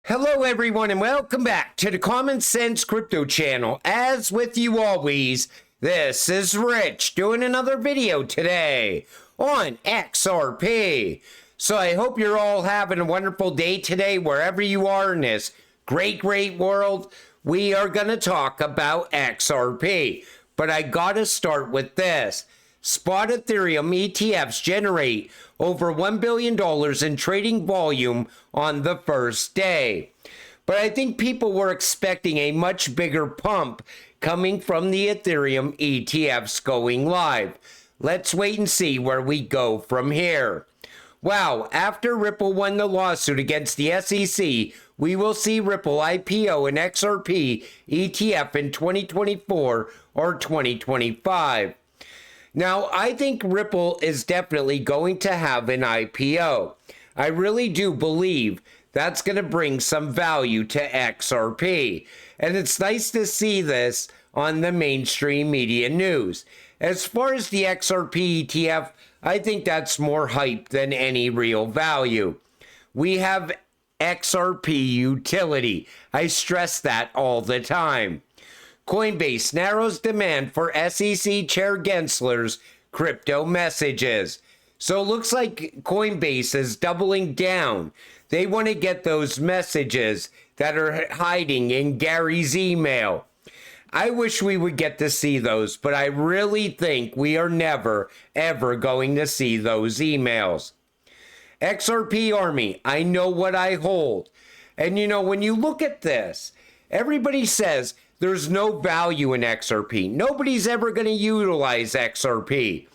Hello everyone and welcome back to the Common Sense Crypto channel. As with you always, this is Rich doing another video today on XRP. So I hope you're all having a wonderful day today wherever you are in this great world. We are going to talk about XRP, but I gotta start with this. Spot Ethereum ETFs generate over $1 billion in trading volume on the first day. But I think people were expecting a much bigger pump coming from the Ethereum ETFs going live. Let's wait and see where we go from here. Wow, after Ripple won the lawsuit against the SEC, we will see Ripple IPO and XRP ETF in 2024 or 2025. Now, I think Ripple is definitely going to have an IPO. I really do believe that's going to bring some value to XRP. And it's nice to see this on the mainstream media news. As far as the XRP ETF, I think that's more hype than any real value. We have XRP utility. I stress that all the time. Coinbase narrows demand for SEC Chair Gensler's crypto messages. So it looks like Coinbase is doubling down. They want to get those messages that are hiding in Gary's email. I wish we would get to see those, but I really think we are never, ever going to see those emails. XRP Army, I know what I hold. And you know, when you look at this, everybody says there's no value in XRP. Nobody's ever going to utilize XRP.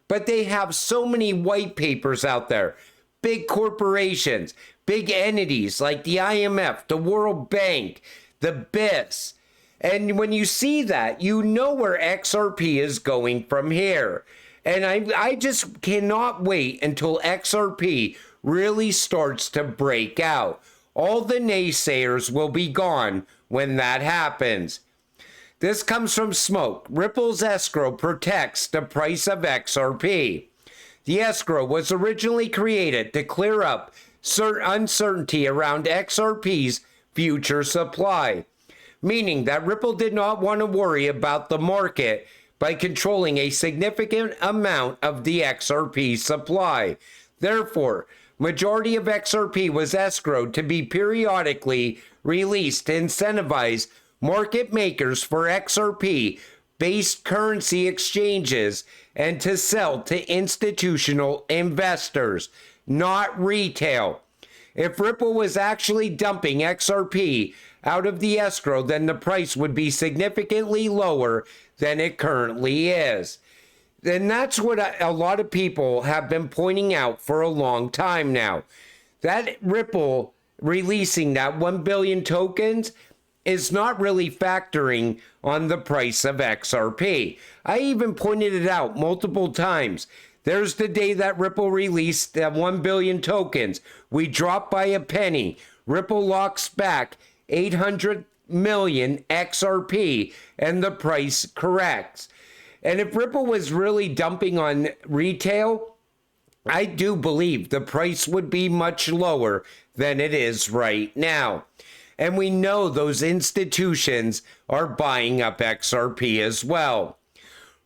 But they have so many white papers out there. Big corporations, big entities like the IMF, the World Bank, the BIS. And when you see that, you know where XRP is going from here. And I just cannot wait until XRP really starts to break out. All the naysayers will be gone when that happens. This comes from Smoke. Ripple's Escrow protects the price of XRP. The escrow was originally created to clear up uncertainty around XRP's future supply, meaning that Ripple did not want to worry about the market by controlling a significant amount of the XRP supply. Therefore, majority of XRP was escrowed to be periodically released to incentivize market makers for XRP-based currency exchanges and to sell to institutional investors, not retail. If Ripple was actually dumping XRP out of the escrow, then the price would be significantly lower than it currently is. And that's what a lot of people have been pointing out for a long time now. That Ripple releasing that 1 billion tokens is not really factoring on the price of XRP. I even pointed it out multiple times. There's the day that Ripple released that 1 billion tokens. We dropped by a penny. Ripple locks back 800 million XRP and the price corrects. And if Ripple was really dumping on retail, I do believe the price would be much lower than it is right now. And we know those institutions are buying up XRP as well.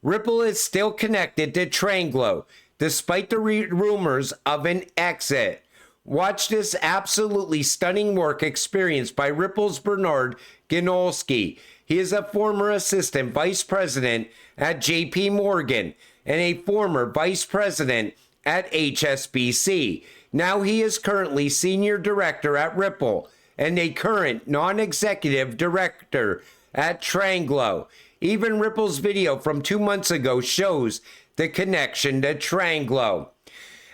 Ripple is still connected to Tranglo, despite the rumors of an exit. Watch this absolutely stunning work experienced by Ripple's Bernard Ginolski. He is a former assistant vice president at JP Morgan and a former vice president at HSBC. Now he is currently senior director at Ripple and a current non-executive director at Tranglo. Even Ripple's video from 2 months ago shows the connection to Tranglo.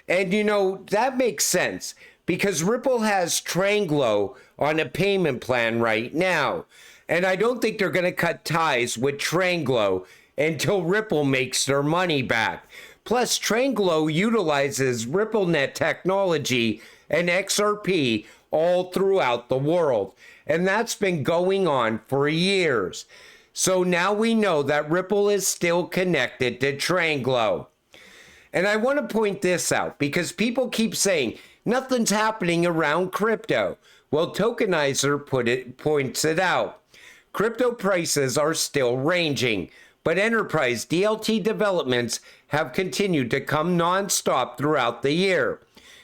And you know, that makes sense because Ripple has Tranglo on a payment plan right now. And I don't think they're going to cut ties with Tranglo until Ripple makes their money back. Plus, Tranglo utilizes RippleNet technology and XRP all throughout the world. And that's been going on for years. So now we know that Ripple is still connected to Tranglo. And I want to point this out because people keep saying nothing's happening around crypto. Well, Tokenizer points it out. Crypto prices are still ranging, but enterprise DLT developments have continued to come non-stop throughout the year.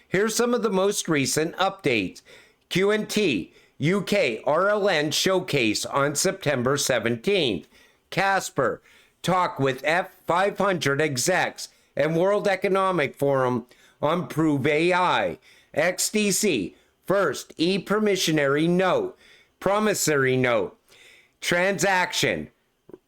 Here's some of the most recent updates. Q&T UK RLN showcase on September 17th. Casper talk with F500 execs and World Economic Forum on Prove AI. XDC first e-promissory note, promissory note, transaction,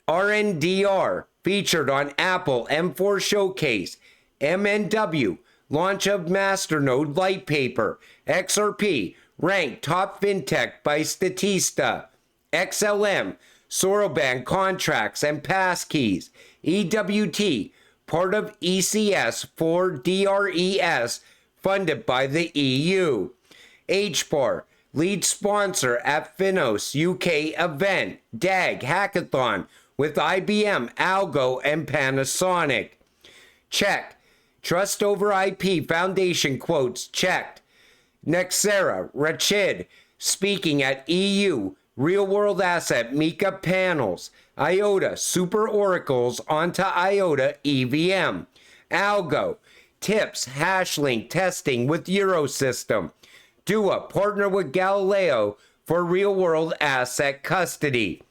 RNDR featured on Apple M4 Showcase, MNW, launch of Masternode Light Paper, XRP, ranked top fintech by Statista, XLM, Soroban contracts and passkeys, EWT, part of ECS for DRES, funded by the EU, HBAR, lead sponsor at Finos UK event, DAG Hackathon with IBM, Algo, and Panasonic. Check. Trust over IP Foundation quotes checked. Nexera, Rachid, speaking at EU, Real World Asset Mika panels. IOTA, Super Oracles onto IOTA EVM. Algo, tips, hashlink testing with Eurosystem. Dua, partner with Galileo for real world asset custody.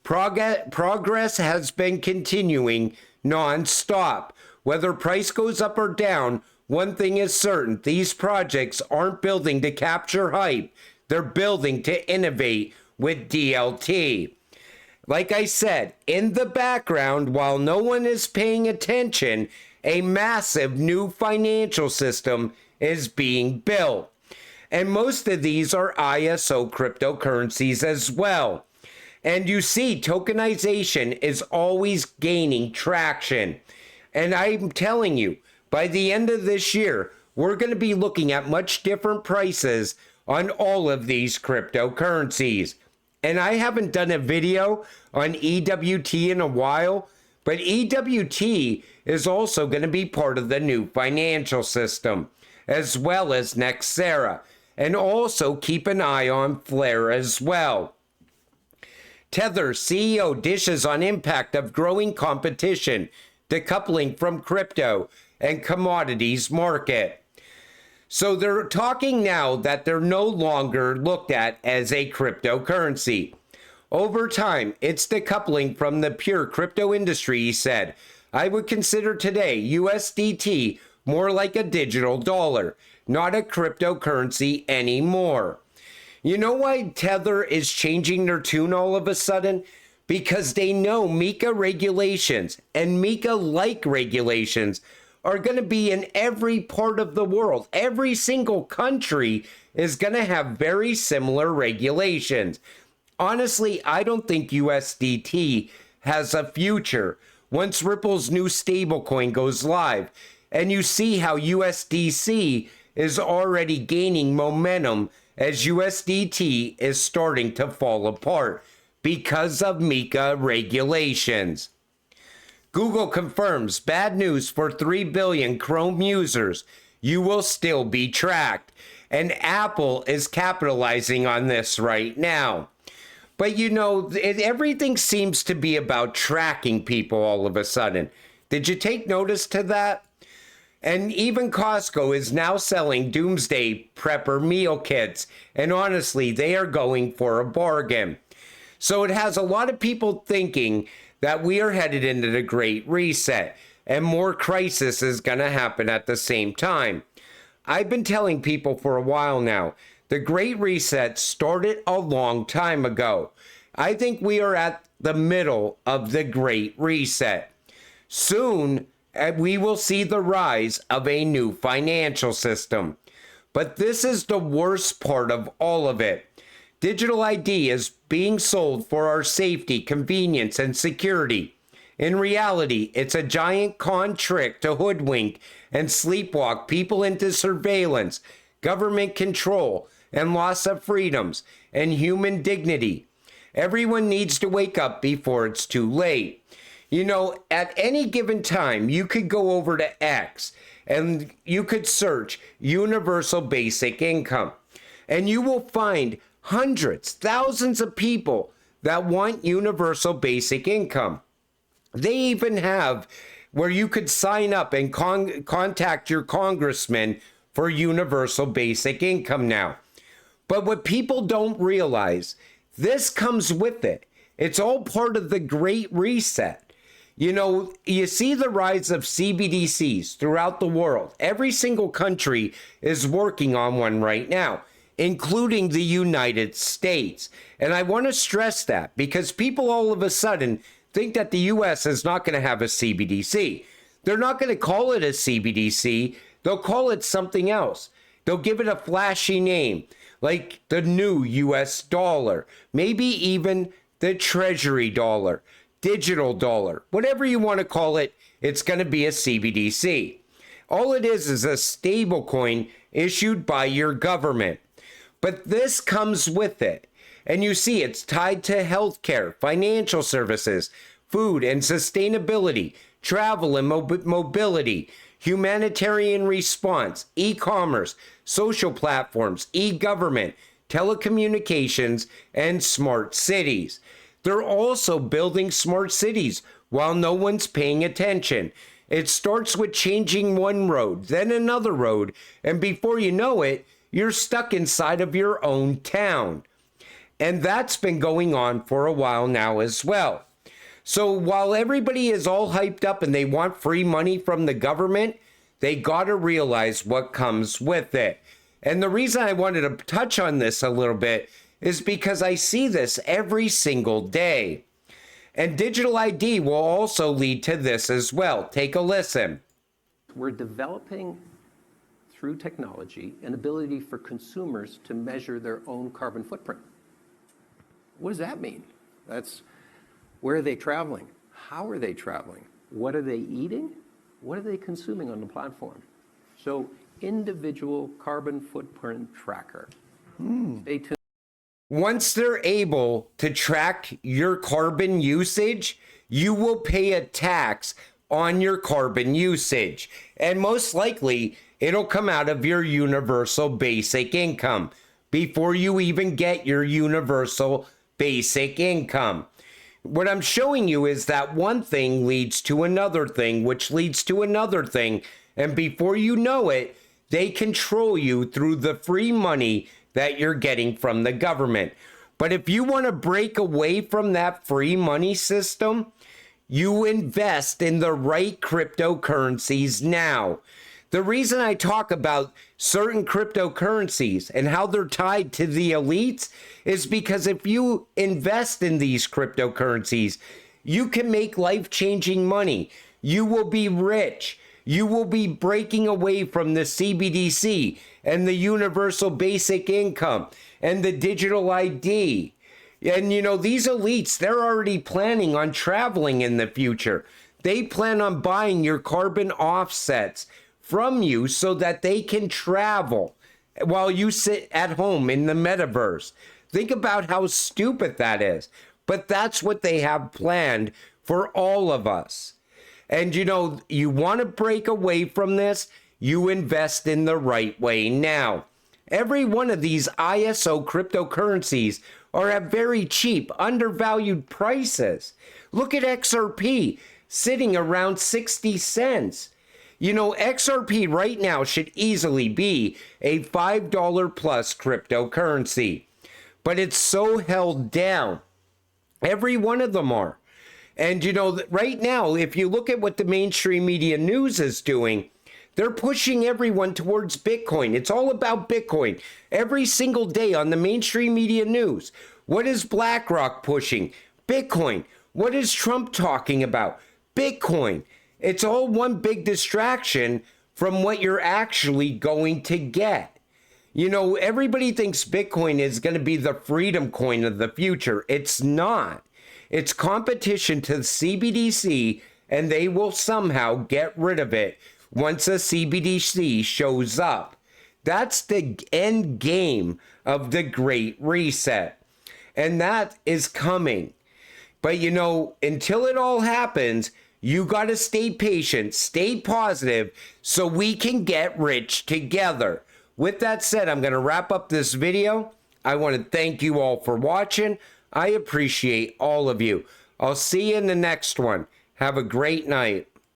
Progress has been continuing non-stop. Whether price goes up or down, one thing is certain, these projects aren't building to capture hype. They're building to innovate with DLT. Like I said, in the background, while no one is paying attention, a massive new financial system is being built. And most of these are ISO cryptocurrencies as well. And you see, tokenization is always gaining traction. And I'm telling you, by the end of this year, we're going to be looking at much different prices on all of these cryptocurrencies. And I haven't done a video on EWT in a while, but EWT is also going to be part of the new financial system, as well as Nexera. And also keep an eye on Flare as well. Tether CEO dishes on impact of growing competition, decoupling from crypto and commodities market. So they're talking now that they're no longer looked at as a cryptocurrency. Over time, it's decoupling from the pure crypto industry, he said. I would consider today USDT more like a digital dollar, not a cryptocurrency anymore. You know why Tether is changing their tune all of a sudden? Because they know MiCA regulations and MiCA-like regulations are going to be in every part of the world. Every single country is going to have very similar regulations. Honestly, I don't think USDT has a future once Ripple's new stablecoin goes live. And you see how USDC is already gaining momentum as USDT is starting to fall apart because of MiCA regulations. Google confirms bad news for 3 billion Chrome users. You will still be tracked. And Apple is capitalizing on this right now. But you know, everything seems to be about tracking people all of a sudden. Did you take notice to that? And even Costco is now selling doomsday prepper meal kits. And honestly, they are going for a bargain. So it has a lot of people thinking that we are headed into the Great Reset and more crisis is going to happen at the same time. I've been telling people for a while now, the Great Reset started a long time ago. I think we are at the middle of the Great Reset. Soon, we will see the rise of a new financial system. But this is the worst part of all of it. Digital ID is being sold for our safety, convenience, and security. In reality, it's a giant con trick to hoodwink and sleepwalk people into surveillance, government control, and loss of freedoms and human dignity. Everyone needs to wake up before it's too late. You know, at any given time, you could go over to X and you could search universal basic income. and you will find hundreds, thousands of people that want universal basic income. They even have where you could sign up and contact your congressman for universal basic income now. But what people don't realize, this comes with it. It's all part of the Great Reset. You know, you see the rise of CBDCs throughout the world. Every single country is working on one right now, including the United States. And I want to stress that because people all of a sudden think that the US is not going to have a CBDC. They're not going to call it a CBDC. They'll call it something else. They'll give it a flashy name, like the new US dollar, maybe even the treasury dollar, digital dollar, whatever you want to call it, it's going to be a CBDC. All it is a stable coin issued by your government. But this comes with it. And you see it's tied to healthcare, financial services, food and sustainability, travel and mobility, humanitarian response, e-commerce, social platforms, e-government, telecommunications, and smart cities. They're also building smart cities while no one's paying attention. It starts with changing one road, then another road, and before you know it, you're stuck inside of your own town. And that's been going on for a while now as well. So while everybody is all hyped up and they want free money from the government, they got to realize what comes with it. And the reason I wanted to touch on this a little bit is because I see this every single day. And digital ID will also lead to this as well. Take a listen. We're developing through technology an ability for consumers to measure their own carbon footprint. What does that mean? That's where are they traveling? How are they traveling? What are they eating? What are they consuming on the platform? So individual carbon footprint tracker. Stay tuned. Once they're able to track your carbon usage, you will pay a tax on your carbon usage. And most likely, it'll come out of your universal basic income before you even get your universal basic income. What I'm showing you is that one thing leads to another thing, which leads to another thing. And before you know it, they control you through the free money that you're getting from the government. But if you want to break away from that free money system, you invest in the right cryptocurrencies now. The reason I talk about certain cryptocurrencies and how they're tied to the elites is because if you invest in these cryptocurrencies, you can make life-changing money. You will be rich. You will be breaking away from the CBDC and the universal basic income and the digital ID. And you know, these elites, they're already planning on traveling in the future. They plan on buying your carbon offsets from you so that they can travel while you sit at home in the metaverse. Think about how stupid that is. But that's what they have planned for all of us. And you know, you want to break away from this, you invest in the right way now. Every one of these ISO cryptocurrencies are at very cheap, undervalued prices. Look at XRP sitting around 60 cents. You know, XRP right now should easily be a $5 plus cryptocurrency, but it's so held down. Every one of them are. And you know, right now, if you look at what the mainstream media news is doing, they're pushing everyone towards Bitcoin. It's all about Bitcoin. Every single day on the mainstream media news, what is BlackRock pushing? Bitcoin. What is Trump talking about? Bitcoin. It's all one big distraction from what you're actually going to get. You know, everybody thinks Bitcoin is going to be the freedom coin of the future. It's not. It's competition to the CBDC, and they will somehow get rid of it once a CBDC shows up. That's the end game of the Great Reset. And that is coming. But you know, until it all happens, you got to stay patient, stay positive, so we can get rich together. with that said, I'm going to wrap up this video. I want to thank you all for watching. I appreciate all of you. I'll see you in the next one. Have a great night.